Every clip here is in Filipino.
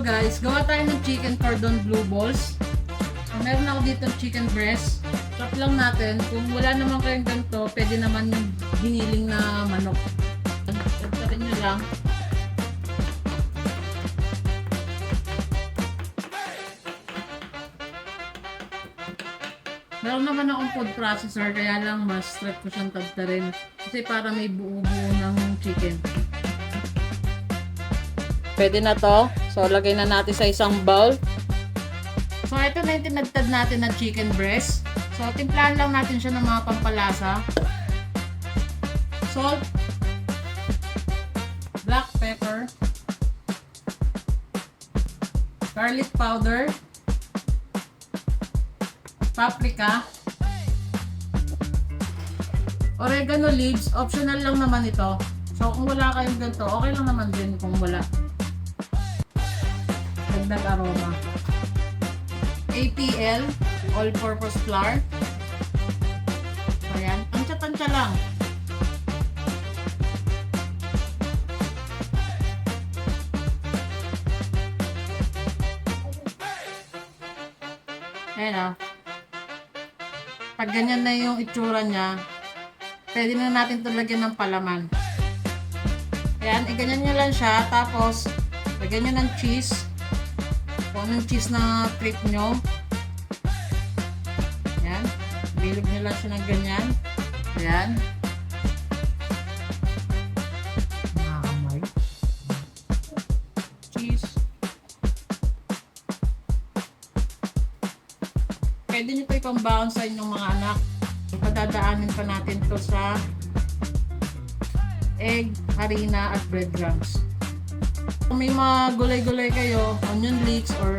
guys, gawa tayo ng chicken cordon bleu balls. So, meron ako dito chicken breast. Chop lang natin. Kung wala naman kayong ganito, pwede naman yung giniling na manok. Pagkarin nyo lang. Meron naman akong food processor, kaya lang mas stress ko siyang tagtarin. Kasi para may buo-buo ng chicken. Pwede na to. So, lagay na natin sa isang bowl. So, ito na yung tinagtad natin na chicken breast. So, timplahan lang natin siya ng mga pampalasa. Salt. Black pepper. Garlic powder. Paprika. Oregano leaves. Optional lang naman ito. So, kung wala kayong ganito, okay lang naman din kung wala. Dagdag aroma. APL, all-purpose flour. Ayan, tansya-tansya lang. Ayan o. Pag ganyan na yung itsura niya, pwede na natin ito lagyan ng palaman. Ayan, ganyan nyo lang siya. Tapos, lagyan nyo ng cheese. Kung anong cheese na trip nyo. Ayan. Bilog nyo lang siya ng ganyan. Ayan. Nakakamay. Cheese. Pwede nyo ito ipambaon sa inyong mga anak. Padadaanin pa natin ito sa egg, harina, at breadcrumbs. Kung may mga gulay-gulay kayo, onion leeks, or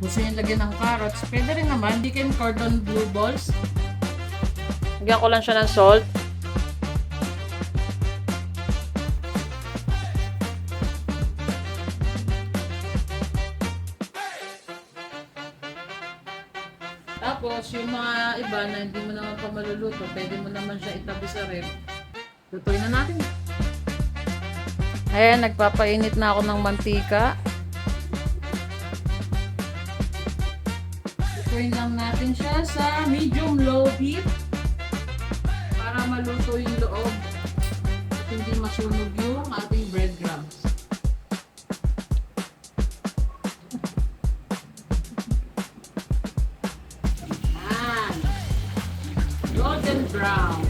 gusto nyo lagyan ng carrots, pwede rin naman. Chicken cordon bleu balls. Lagyan ko lang siya ng salt. Tapos, yung mga iba na hindi mo naman pa maluluto, pwede mo naman siya itabi sa ref. Lutuin na natin. Ayan, nagpapainit na ako ng mantika. Lutuin lang natin siya sa medium-low heat para maluto yung loob at hindi masunog yung ating breadcrumbs. Ayan. Golden brown.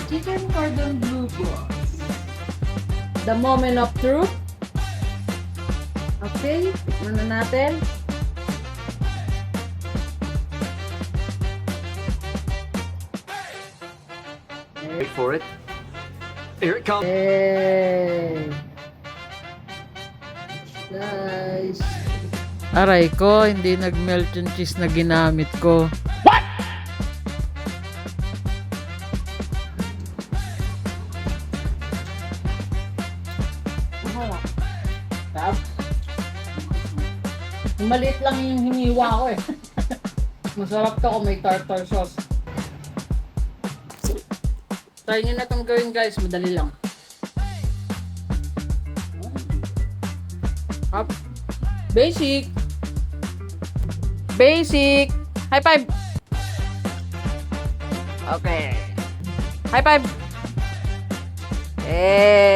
Chicken cordon bleu balls. The moment of truth. Okay, tikman na natin. Wait for it. Here it comes. Hey. Guys. Aray ko, hindi nag-melt yung cheese na ginamit ko. Maliit lang yung hiniwa ko eh. Masarap to kung may tartar sauce. Try nyo na itong gawin guys, madali lang. Up. Basic. Basic. High five. Okay. High five. Eh.